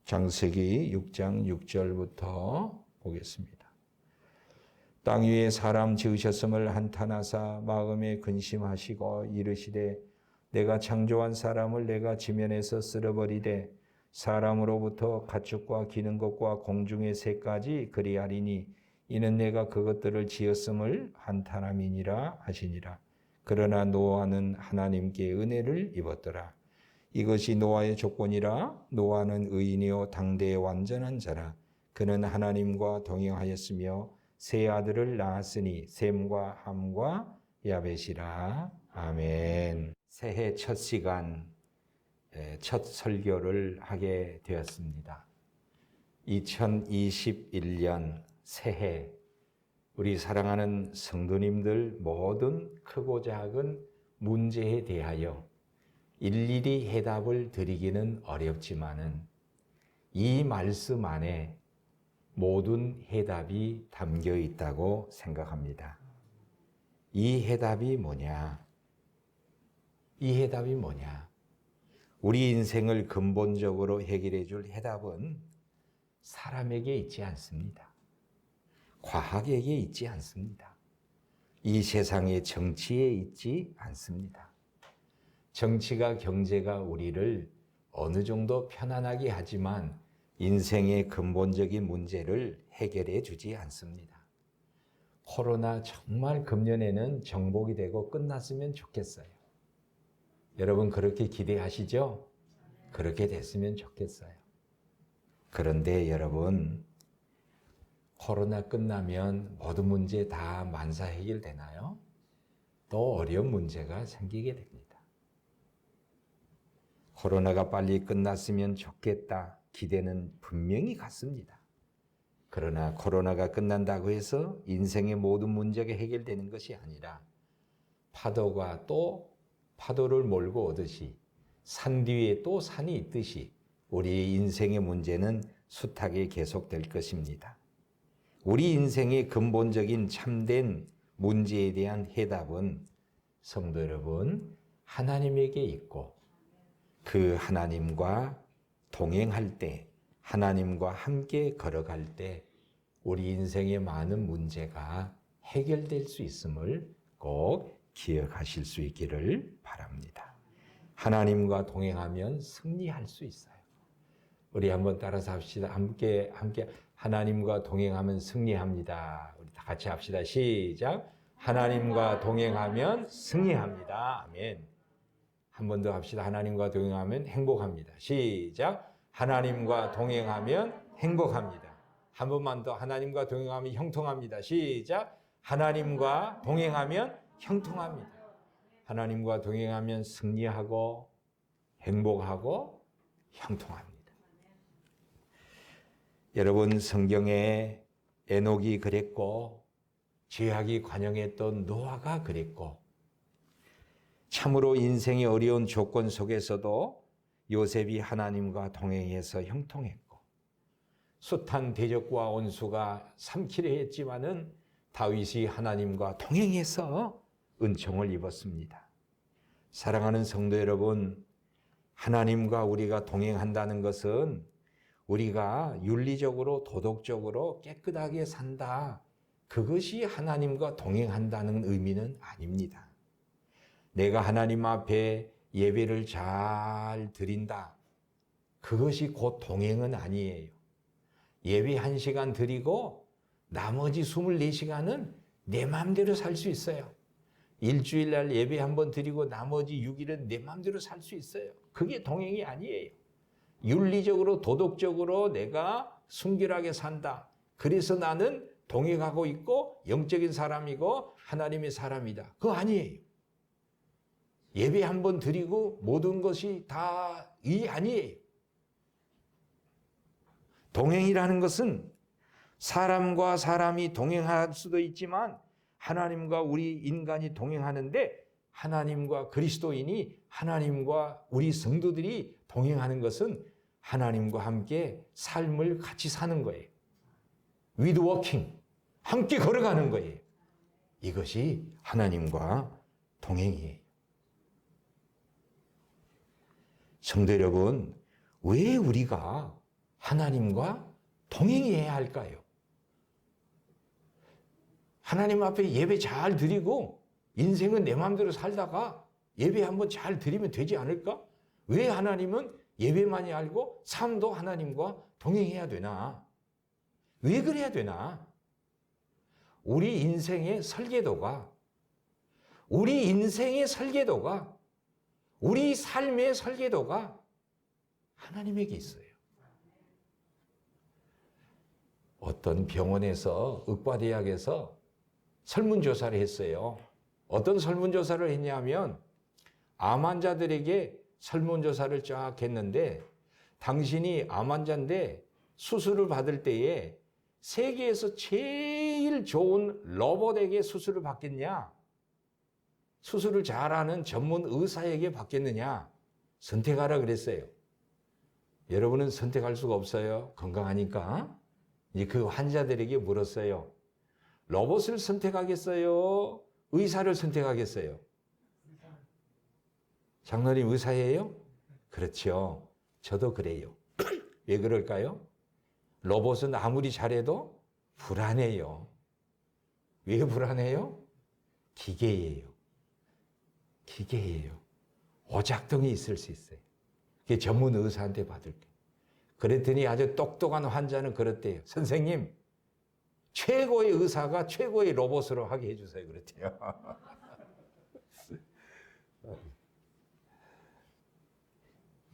창세기 6장 6절부터 보겠습니다. 땅 위에 사람 지으셨음을 한탄하사 마음에 근심하시고 이르시되 내가 창조한 사람을 내가 지면에서 쓸어버리되 사람으로부터 가축과 기는 것과 공중의 새까지 그리하리니 이는 내가 그것들을 지었음을 한탄함이니라 하시니라. 그러나 노아는 하나님께 은혜를 입었더라. 이것이 노아의 조건이라. 노아는 의인이요 당대의 완전한 자라. 그는 하나님과 동행하였으며 세 아들을 낳았으니 셈과 함과 야벳이라. 아멘. 새해 첫 시간, 첫 설교를 하게 되었습니다. 2021년 새해, 우리 사랑하는 성도님들 모든 크고 작은 문제에 대하여 일일이 해답을 드리기는 어렵지만은 이 말씀 안에 모든 해답이 담겨 있다고 생각합니다. 이 해답이 뭐냐? 이 해답이 뭐냐? 우리 인생을 근본적으로 해결해 줄 해답은 사람에게 있지 않습니다. 과학에게 있지 않습니다. 이 세상의 정치에 있지 않습니다. 정치가 경제가 우리를 어느 정도 편안하게 하지만 인생의 근본적인 문제를 해결해 주지 않습니다. 코로나 정말 금년에는 정복이 되고 끝났으면 좋겠어요. 여러분 그렇게 기대하시죠? 그렇게 됐으면 좋겠어요. 그런데 여러분, 코로나 끝나면 모든 문제 다 만사 해결되나요? 또 어려운 문제가 생기게 됩니다. 코로나가 빨리 끝났으면 좋겠다. 기대는 분명히 같습니다. 그러나 코로나가 끝난다고 해서 인생의 모든 문제가 해결되는 것이 아니라 파도가 또 파도를 몰고 오듯이 산 뒤에 또 산이 있듯이 우리 인생의 문제는 숱하게 계속될 것입니다. 우리 인생의 근본적인 참된 문제에 대한 해답은 성도 여러분, 하나님에게 있고 그 하나님과 동행할 때, 하나님과 함께 걸어갈 때 우리 인생의 많은 문제가 해결될 수 있음을 꼭 기억하실 수 있기를 바랍니다. 하나님과 동행하면 승리할 수 있어요. 우리 한번 따라서 합시다. 함께 하나님과 동행하면 승리합니다. 우리 다 같이 합시다. 시작. 하나님과 동행하면 승리합니다. 아멘. 한 번 더 합시다. 하나님과 동행하면 행복합니다. 시작. 하나님과 동행하면 행복합니다. 한 번만 더. 하나님과 동행하면 형통합니다. 시작. 하나님과 동행하면 형통합니다. 하나님과 동행하면 승리하고 행복하고 형통합니다. 여러분, 성경에 에녹이 그랬고 죄악이 관영했던 노아가 그랬고 참으로 인생의 어려운 조건 속에서도 요셉이 하나님과 동행해서 형통했고 숱한 대적과 원수가 삼키려 했지만은 다윗이 하나님과 동행해서 은총을 입었습니다. 사랑하는 성도 여러분, 하나님과 우리가 동행한다는 것은 우리가 윤리적으로 도덕적으로 깨끗하게 산다. 그것이 하나님과 동행한다는 의미는 아닙니다. 내가 하나님 앞에 예배를 잘 드린다. 그것이 곧 동행은 아니에요. 예배 1시간 드리고 나머지 24시간은 내 마음대로 살 수 있어요. 일주일날 예배 1번 드리고 나머지 6일은 내 마음대로 살 수 있어요. 그게 동행이 아니에요. 윤리적으로 도덕적으로 내가 순결하게 산다. 그래서 나는 동행하고 있고 영적인 사람이고 하나님의 사람이다. 그거 아니에요. 예배 1번 드리고 모든 것이 다 이 아니에요. 동행이라는 것은 사람과 사람이 동행할 수도 있지만 하나님과 우리 인간이 동행하는데 하나님과 그리스도인이 하나님과 우리 성도들이 동행하는 것은 하나님과 함께 삶을 같이 사는 거예요. with walking, 함께 걸어가는 거예요. 이것이 하나님과 동행이에요. 성도 여러분, 왜 우리가 하나님과 동행해야 할까요? 하나님 앞에 예배 잘 드리고 인생은 내 마음대로 살다가 예배 한번 잘 드리면 되지 않을까? 왜 하나님은 예배만이 알고 삶도 하나님과 동행해야 되나? 왜 그래야 되나? 우리 인생의 설계도가 우리 삶의 설계도가 하나님에게 있어요. 어떤 병원에서 의과대학에서 설문조사를 했어요. 어떤 설문조사를 했냐면 암 환자들에게 설문조사를 쫙 했는데 당신이 암 환자인데 수술을 받을 때에 세계에서 제일 좋은 로봇에게 수술을 받겠냐? 수술을 잘하는 전문 의사에게 받겠느냐? 선택하라 그랬어요. 여러분은 선택할 수가 없어요. 건강하니까. 이제 그 환자들에게 물었어요. 로봇을 선택하겠어요? 의사를 선택하겠어요? 장로님 의사예요? 그렇죠. 저도 그래요. 왜 그럴까요? 로봇은 아무리 잘해도 불안해요. 왜 불안해요? 기계예요. 오작동이 있을 수 있어요. 그게 전문 의사한테 받을게. 그랬더니 아주 똑똑한 환자는 그랬대요. 선생님, 최고의 의사가 최고의 로봇으로 하게 해주세요. 그랬대요.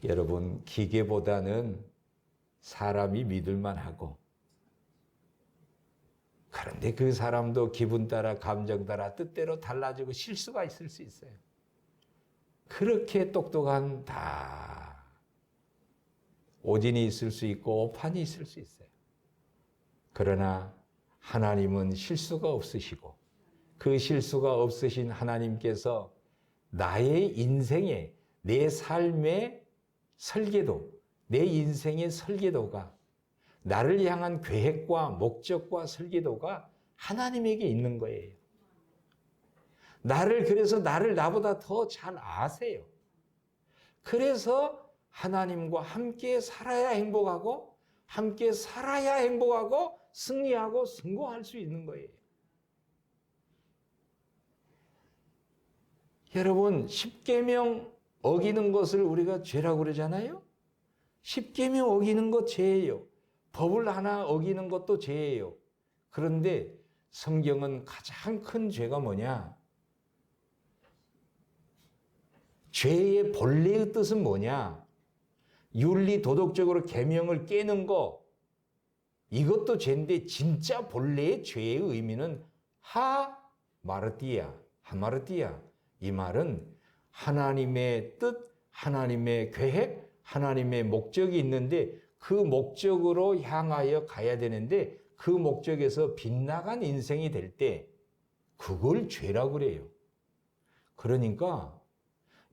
여러분, 기계보다는 사람이 믿을만하고, 그런데 그 사람도 기분 따라 감정 따라 뜻대로 달라지고 실수가 있을 수 있어요. 그렇게 똑똑한 다 오진이 있을 수 있고 오판이 있을 수 있어요. 그러나 하나님은 실수가 없으시고 그 실수가 없으신 하나님께서 나의 인생에 내 삶의 설계도, 내 인생의 설계도가 나를 향한 계획과 목적과 설계도가 하나님에게 있는 거예요. 그래서 나를 나보다 더 잘 아세요. 그래서 하나님과 함께 살아야 행복하고 함께 살아야 행복하고 승리하고 성공할 수 있는 거예요. 여러분, 10계명 어기는 것을 우리가 죄라고 그러잖아요. 10계명 어기는 것 죄예요. 법을 하나 어기는 것도 죄예요. 그런데 성경은 가장 큰 죄가 뭐냐? 죄의 본래의 뜻은 뭐냐? 윤리 도덕적으로 계명을 깨는 거, 이것도 죄인데 진짜 본래의 죄의 의미는 하마르티아. 이 말은 하나님의 뜻, 하나님의 계획, 하나님의 목적이 있는데 그 목적으로 향하여 가야 되는데 그 목적에서 빗나간 인생이 될 때 그걸 죄라고 그래요. 그러니까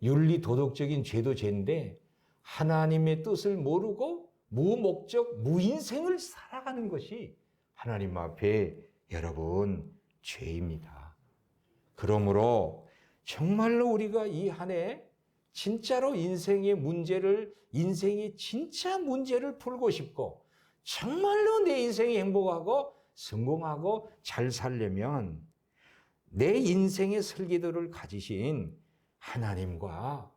윤리 도덕적인 죄도 죄인데 하나님의 뜻을 모르고 무목적, 무인생을 살아가는 것이 하나님 앞에 여러분 죄입니다. 그러므로 정말로 우리가 이 한 해 진짜로 인생의 진짜 문제를 풀고 싶고 정말로 내 인생이 행복하고 성공하고 잘 살려면 내 인생의 설계도를 가지신 하나님과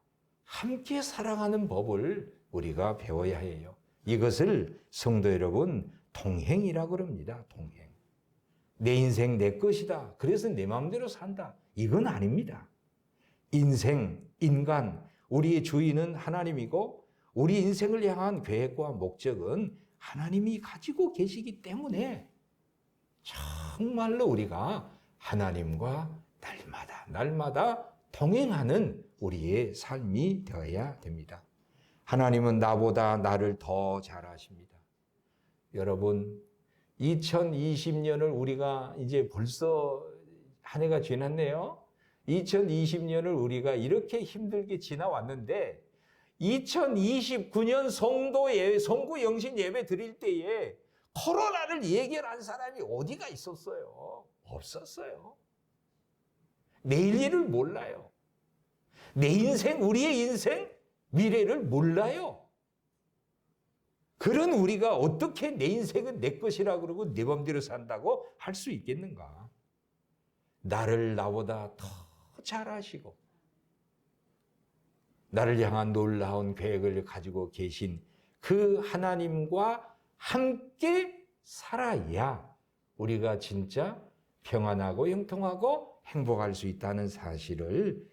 함께 살아가는 법을 우리가 배워야 해요. 이것을 성도 여러분 동행이라고 그럽니다. 동행. 내 인생 내 것이다. 그래서 내 마음대로 산다. 이건 아닙니다. 인생, 인간, 우리의 주인은 하나님이고 우리 인생을 향한 계획과 목적은 하나님이 가지고 계시기 때문에 정말로 우리가 하나님과 날마다 동행하는 우리의 삶이 되어야 됩니다. 하나님은 나보다 나를 더 잘 아십니다. 여러분, 2020년을 우리가 이제 벌써 한 해가 지났네요. 2020년을 우리가 이렇게 힘들게 지나왔는데 2029년 성구 영신 예배 드릴 때에 코로나를 예결한 사람이 어디가 있었어요? 없었어요. 내일 일을 몰라요. 내 인생, 우리의 인생, 미래를 몰라요. 그런 우리가 어떻게 내 인생은 내 것이라 그러고 내 맘대로 산다고 할 수 있겠는가? 나를 나보다 더 잘 아시고 나를 향한 놀라운 계획을 가지고 계신 그 하나님과 함께 살아야 우리가 진짜 평안하고 형통하고 행복할 수 있다는 사실을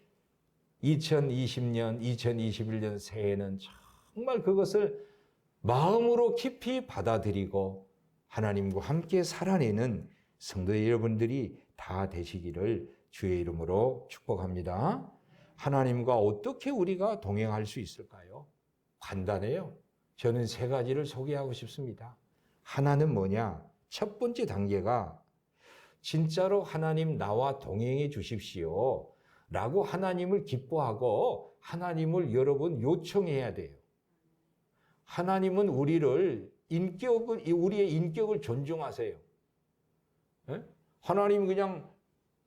2020년, 2021년 새해에는 정말 그것을 마음으로 깊이 받아들이고 하나님과 함께 살아내는 성도 여러분들이 다 되시기를 주의 이름으로 축복합니다. 하나님과 어떻게 우리가 동행할 수 있을까요? 간단해요. 저는 세 가지를 소개하고 싶습니다. 하나는 뭐냐? 첫 번째 단계가 진짜로 하나님 나와 동행해 주십시오 라고 하나님을 기뻐하고 하나님을 여러분 요청해야 돼요. 하나님은 우리의 인격을 존중하세요. 예? 하나님 그냥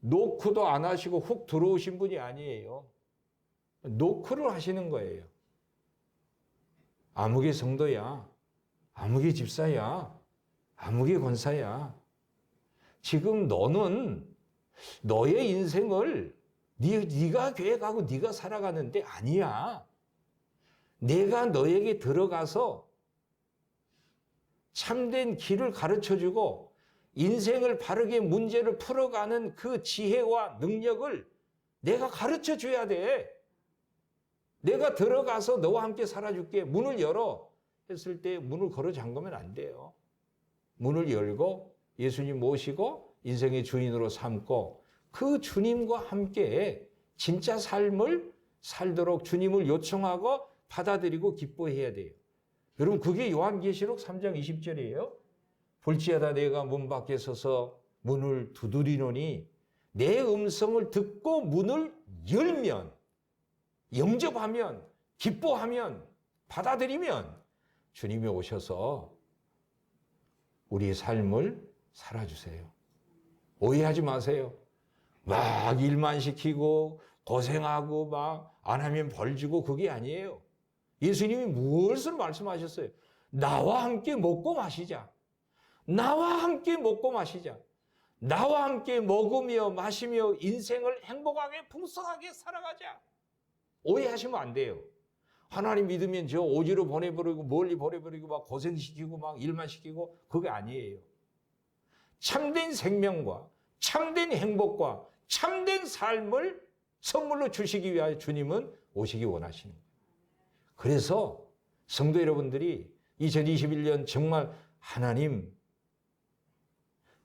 노크도 안 하시고 훅 들어오신 분이 아니에요. 노크를 하시는 거예요. 아무개 성도야, 아무개 집사야, 아무개 권사야. 지금 너는 너의 인생을 네가 계획하고 네가 살아가는데 아니야. 내가 너에게 들어가서 참된 길을 가르쳐주고 인생을 바르게 문제를 풀어가는 그 지혜와 능력을 내가 가르쳐줘야 돼. 내가 들어가서 너와 함께 살아줄게. 문을 열어. 했을 때 문을 걸어 잠그면 안 돼요. 문을 열고 예수님 모시고 인생의 주인으로 삼고 그 주님과 함께 진짜 삶을 살도록 주님을 요청하고 받아들이고 기뻐해야 돼요. 여러분 그게 요한계시록 3장 20절이에요. 볼지어다 내가 문 밖에 서서 문을 두드리노니 내 음성을 듣고 문을 열면 영접하면 기뻐하면 받아들이면 주님이 오셔서 우리의 삶을 살아주세요. 오해하지 마세요. 막 일만 시키고 고생하고 막 안 하면 벌 주고 그게 아니에요. 예수님이 무엇을 말씀하셨어요? 나와 함께 먹고 마시자. 나와 함께 먹고 마시자. 나와 함께 먹으며 마시며 인생을 행복하게 풍성하게 살아가자. 오해하시면 안 돼요. 하나님 믿으면 저 오지로 보내버리고 멀리 보내버리고 막 고생시키고 막 일만 시키고 그게 아니에요. 참된 생명과 참된 행복과 참된 삶을 선물로 주시기 위하여 주님은 오시기 원하시는 거예요. 그래서 성도 여러분들이 2021년 정말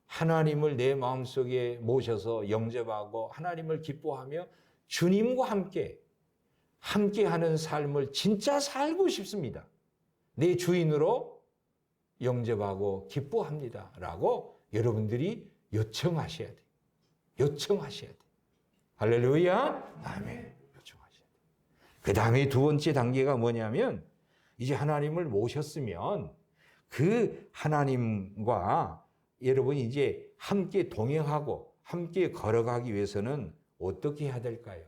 하나님을 내 마음속에 모셔서 영접하고 하나님을 기뻐하며 주님과 함께하는 삶을 진짜 살고 싶습니다. 내 주인으로 영접하고 기뻐합니다. 라고 여러분들이 요청하셔야 돼요. 요청하셔야 돼요. 할렐루야. 아멘. 요청하셔야 돼요. 그 다음에 두 번째 단계가 뭐냐면 이제 하나님을 모셨으면 그 하나님과 여러분이 이제 함께 동행하고 함께 걸어가기 위해서는 어떻게 해야 될까요?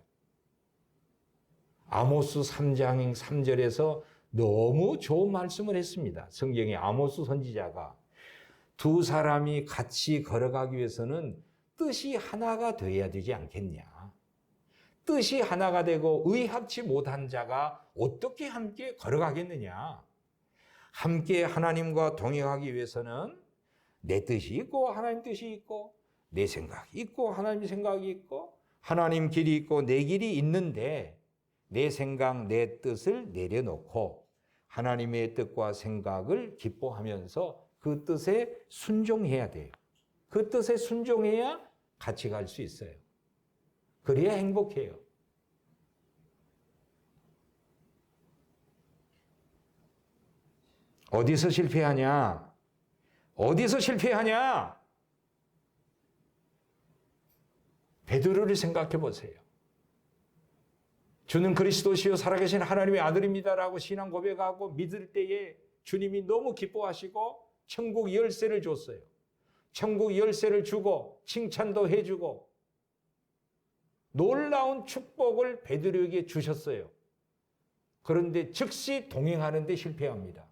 아모스 3장 3절에서 너무 좋은 말씀을 했습니다. 성경의 아모스 선지자가 두 사람이 같이 걸어가기 위해서는 뜻이 하나가 되어야 되지 않겠냐. 뜻이 하나가 되고 의합치 못한 자가 어떻게 함께 걸어가겠느냐. 함께 하나님과 동행하기 위해서는 내 뜻이 있고 하나님 뜻이 있고 내 생각이 있고 하나님 생각이 있고 하나님 길이 있고 내 길이 있는데 내 생각, 내 뜻을 내려놓고 하나님의 뜻과 생각을 기뻐하면서 그 뜻에 순종해야 돼요. 그 뜻에 순종해야 같이 갈 수 있어요. 그래야 행복해요. 어디서 실패하냐? 어디서 실패하냐? 베드로를 생각해 보세요. 주는 그리스도시요 살아계신 하나님의 아들입니다라고 신앙 고백하고 믿을 때에 주님이 너무 기뻐하시고 천국 열쇠를 줬어요. 천국 열쇠를 주고 칭찬도 해주고 놀라운 축복을 베드로에게 주셨어요. 그런데 즉시 동행하는 데 실패합니다.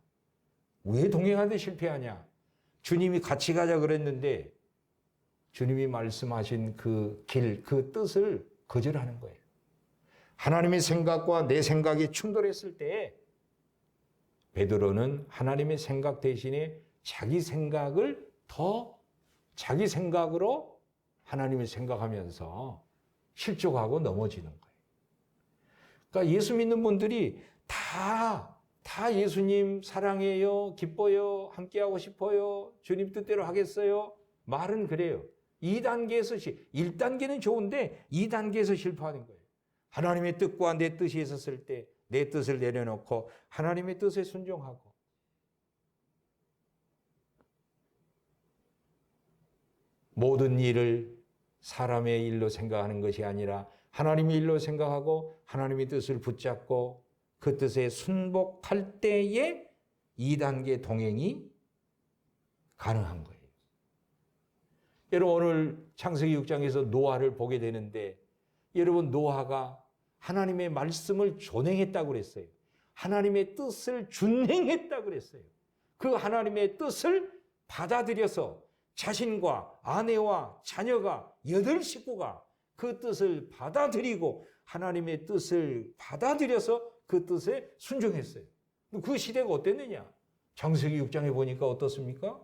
왜 동행하는데 실패하냐? 주님이 같이 가자 그랬는데 주님이 말씀하신 그 길, 그 뜻을 거절하는 거예요. 하나님의 생각과 내 생각이 충돌했을 때 베드로는 하나님의 생각 대신에 자기 생각을 더 자기 생각으로 하나님을 생각하면서 실족하고 넘어지는 거예요. 그러니까 예수 믿는 분들이 다 예수님 사랑해요, 기뻐요, 함께하고 싶어요, 주님 뜻대로 하겠어요. 말은 그래요. 2단계에서 1단계는 좋은데 2단계에서 실패하는 거예요. 하나님의 뜻과 내 뜻이 있었을 때 내 뜻을 내려놓고 하나님의 뜻에 순종하고 모든 일을 사람의 일로 생각하는 것이 아니라 하나님의 일로 생각하고 하나님의 뜻을 붙잡고 그 뜻에 순복할 때에 2단계 동행이 가능한 거예요. 여러분 오늘 창세기 6장에서 노아를 보게 되는데 여러분 노아가 하나님의 말씀을 존행했다고 그랬어요. 하나님의 뜻을 준행했다고 그랬어요. 그 하나님의 뜻을 받아들여서 자신과 아내와 자녀가 8식구가 그 뜻을 받아들이고 하나님의 뜻을 받아들여서 그 뜻에 순종했어요. 그 시대가 어땠느냐? 창세기 6장에 보니까 어떻습니까?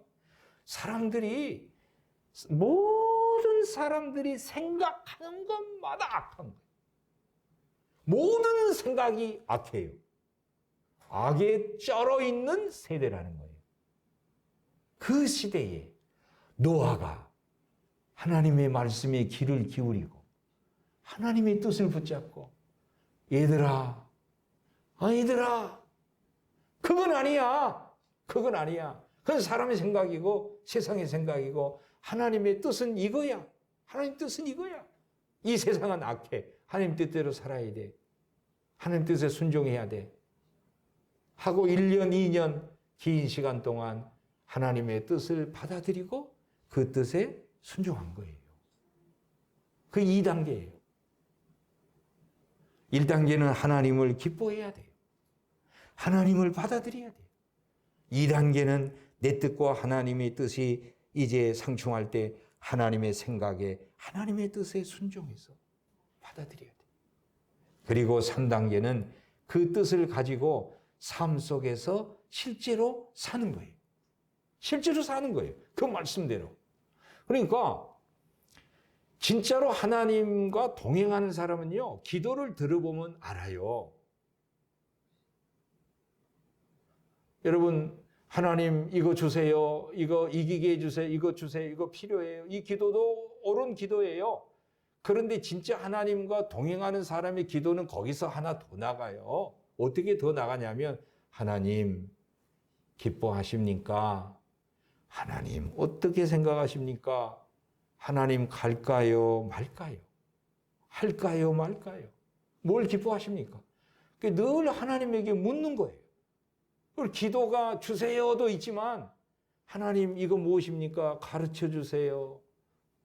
모든 사람들이 생각하는 것마다 악한 거예요. 모든 생각이 악해요. 악에 쩔어 있는 세대라는 거예요. 그 시대에 노아가 하나님의 말씀에 귀를 기울이고 하나님의 뜻을 붙잡고 얘들아 그건 아니야. 그건 사람의 생각이고 세상의 생각이고 하나님의 뜻은 이거야. 하나님 뜻은 이거야. 이 세상은 악해. 하나님 뜻대로 살아야 돼. 하나님 뜻에 순종해야 돼. 하고 1년, 2년 긴 시간 동안 하나님의 뜻을 받아들이고 그 뜻에 순종한 거예요. 그 2단계예요. 1단계는 하나님을 기뻐해야 돼요. 하나님을 받아들여야 돼요. 2단계는 내 뜻과 하나님의 뜻이 이제 상충할 때 하나님의 생각에 하나님의 뜻에 순종해서 받아들여야 돼요. 그리고 3단계는 그 뜻을 가지고 삶 속에서 실제로 사는 거예요. 실제로 사는 거예요. 그 말씀대로. 그러니까 진짜로 하나님과 동행하는 사람은요, 기도를 들어보면 알아요. 여러분, 하나님 이거 주세요. 이거 이기게 해주세요. 이거 주세요. 이거 필요해요. 이 기도도 옳은 기도예요. 그런데 진짜 하나님과 동행하는 사람의 기도는 거기서 하나 더 나가요. 어떻게 더 나가냐면 하나님 기뻐하십니까? 하나님 어떻게 생각하십니까? 하나님 갈까요? 말까요? 할까요? 말까요? 뭘 기뻐하십니까? 늘 하나님에게 묻는 거예요. 기도가 주세요도 있지만 하나님 이거 무엇입니까? 가르쳐 주세요.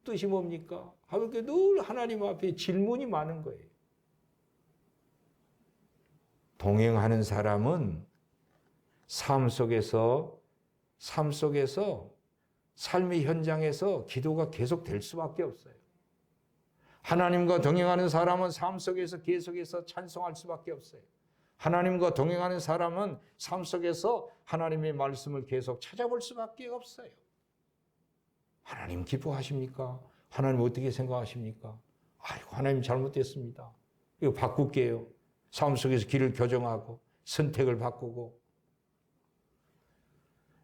뜻이 뭡니까? 하니까 늘 하나님 앞에 질문이 많은 거예요. 동행하는 사람은 삶 속에서 삶의 현장에서 기도가 계속 될 수밖에 없어요. 하나님과 동행하는 사람은 삶 속에서 계속해서 찬송할 수밖에 없어요. 하나님과 동행하는 사람은 삶 속에서 하나님의 말씀을 계속 찾아볼 수밖에 없어요. 하나님 기뻐하십니까? 하나님 어떻게 생각하십니까? 아이고, 하나님 잘못됐습니다. 이거 바꿀게요. 삶 속에서 길을 교정하고 선택을 바꾸고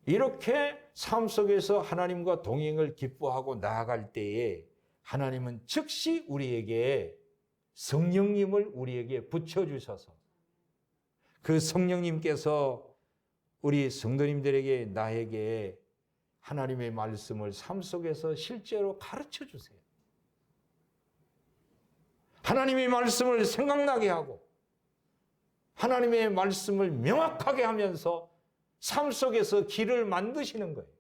이렇게 삶 속에서 하나님과 동행을 기뻐하고 나아갈 때에 하나님은 즉시 우리에게 성령님을 우리에게 붙여주셔서 그 성령님께서 우리 성도님들에게 나에게 하나님의 말씀을 삶 속에서 실제로 가르쳐 주세요. 하나님의 말씀을 생각나게 하고 하나님의 말씀을 명확하게 하면서 삶 속에서 길을 만드시는 거예요.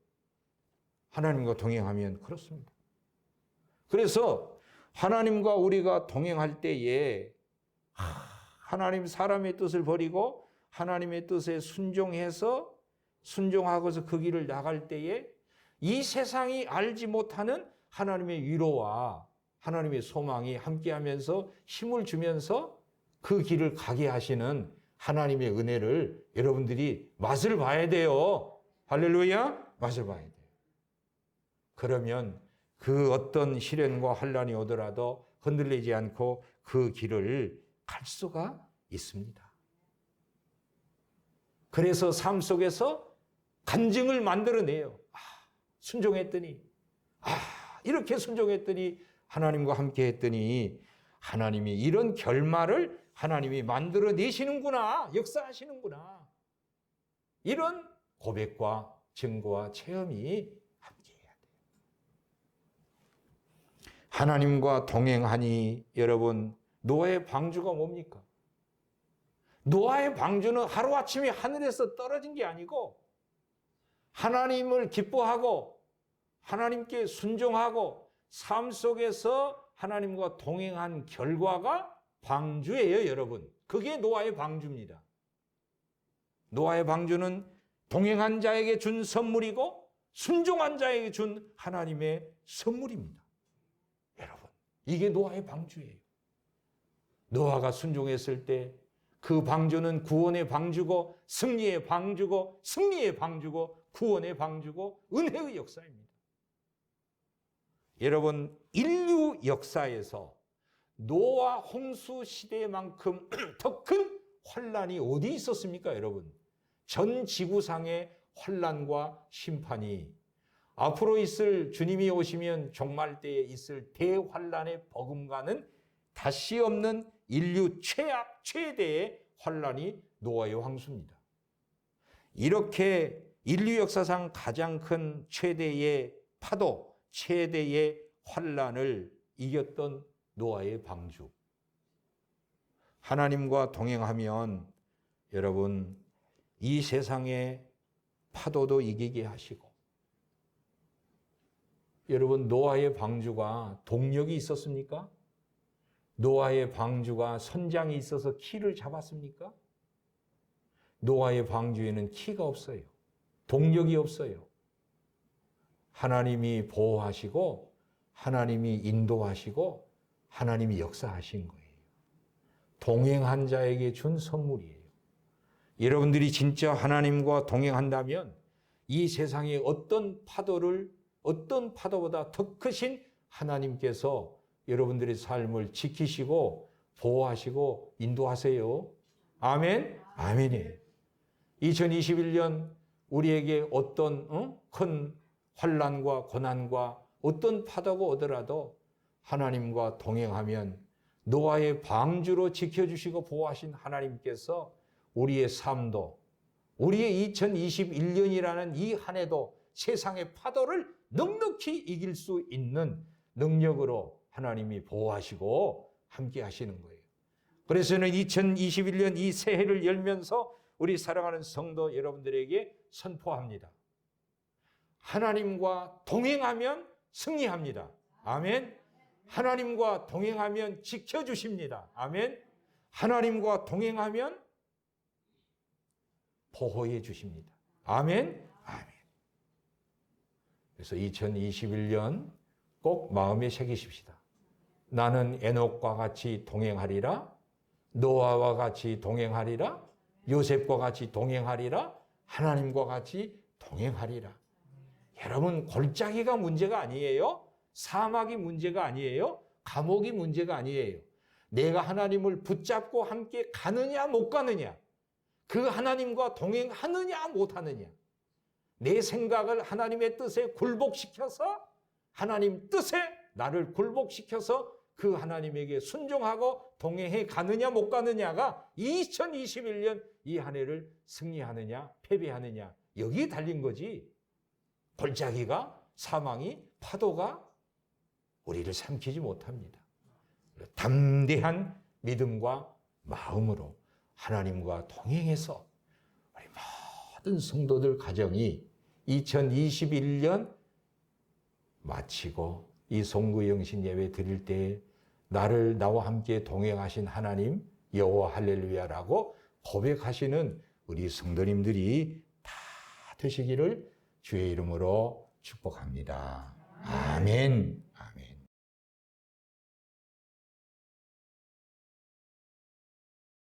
하나님과 동행하면 그렇습니다. 그래서 하나님과 우리가 동행할 때에 하나님 사람의 뜻을 버리고 하나님의 뜻에 순종해서 순종하고서 그 길을 나갈 때에 이 세상이 알지 못하는 하나님의 위로와 하나님의 소망이 함께하면서 힘을 주면서 그 길을 가게 하시는 하나님의 은혜를 여러분들이 맛을 봐야 돼요. 할렐루야! 맛을 봐야 돼요. 그러면 그 어떤 시련과 환난이 오더라도 흔들리지 않고 그 길을 갈 수가 있습니다. 그래서 삶 속에서 간증을 만들어내요. 순종했더니, 이렇게 순종했더니 하나님과 함께 했더니 하나님이 이런 결말을 하나님이 만들어내시는구나, 역사하시는구나. 이런 고백과 증거와 체험이 함께해야 돼요. 하나님과 동행하니 여러분, 노아의 방주가 뭡니까? 노아의 방주는 하루아침에 하늘에서 떨어진 게 아니고 하나님을 기뻐하고 하나님께 순종하고 삶 속에서 하나님과 동행한 결과가 방주예요, 여러분. 그게 노아의 방주입니다. 노아의 방주는 동행한 자에게 준 선물이고 순종한 자에게 준 하나님의 선물입니다. 여러분, 이게 노아의 방주예요. 노아가 순종했을 때 그 방주는 구원의 방주고 승리의 방주고 승리의 방주고 구원의 방주고 은혜의 역사입니다. 여러분, 인류 역사에서 노아 홍수 시대만큼 더 큰 환난이 어디 있었습니까, 여러분? 전 지구상의 환난과 심판이 앞으로 있을 주님이 오시면 종말 때에 있을 대환난의 버금가는 다시 없는 인류 최악 최대의 환난이 노아의 황수입니다. 이렇게 인류 역사상 가장 큰 최대의 파도, 최대의 환난을 이겼던 노아의 방주. 하나님과 동행하면 여러분, 이 세상의 파도도 이기게 하시고, 여러분, 노아의 방주가 동력이 있었습니까? 노아의 방주가 선장이 있어서 키를 잡았습니까? 노아의 방주에는 키가 없어요. 동력이 없어요. 하나님이 보호하시고 하나님이 인도하시고 하나님이 역사하신 거예요. 동행한 자에게 준 선물이에요. 여러분들이 진짜 하나님과 동행한다면 이 세상의 어떤 파도보다 더 크신 하나님께서 여러분들의 삶을 지키시고 보호하시고 인도하세요. 아멘? 아멘이에요. 2021년 우리에게 어떤 큰 환난과 고난과 어떤 파도가 오더라도 하나님과 동행하면 노아의 방주로 지켜주시고 보호하신 하나님께서 우리의 삶도, 우리의 2021년이라는 이 한 해도 세상의 파도를 넉넉히 이길 수 있는 능력으로 하나님이 보호하시고 함께 하시는 거예요. 그래서 저는 2021년 이 새해를 열면서 우리 사랑하는 성도 여러분들에게 선포합니다. 하나님과 동행하면 승리합니다. 아멘. 하나님과 동행하면 지켜주십니다. 아멘. 하나님과 동행하면 보호해 주십니다. 아멘. 아멘. 그래서 2021년 꼭 마음에 새기십시다. 나는 에녹과 같이 동행하리라, 노아와 같이 동행하리라, 요셉과 같이 동행하리라, 하나님과 같이 동행하리라. 여러분, 골짜기가 문제가 아니에요. 사막이 문제가 아니에요. 감옥이 문제가 아니에요. 내가 하나님을 붙잡고 함께 가느냐 못 가느냐, 그 하나님과 동행하느냐 못 하느냐, 내 생각을 하나님의 뜻에 굴복시켜서 하나님 뜻에 나를 굴복시켜서 그 하나님에게 순종하고 동행해 가느냐 못 가느냐가 2021년 이 한 해를 승리하느냐 패배하느냐, 여기에 달린 거지. 골짜기가, 사망이, 파도가 우리를 삼키지 못합니다. 담대한 믿음과 마음으로 하나님과 동행해서 우리 모든 성도들 가정이 2021년 마치고 이 송구영신 예배 드릴 때 나를 나와 함께 동행하신 하나님 여호와 할렐루야라고 고백하시는 우리 성도님들이 다 되시기를 주의 이름으로 축복합니다. 아멘.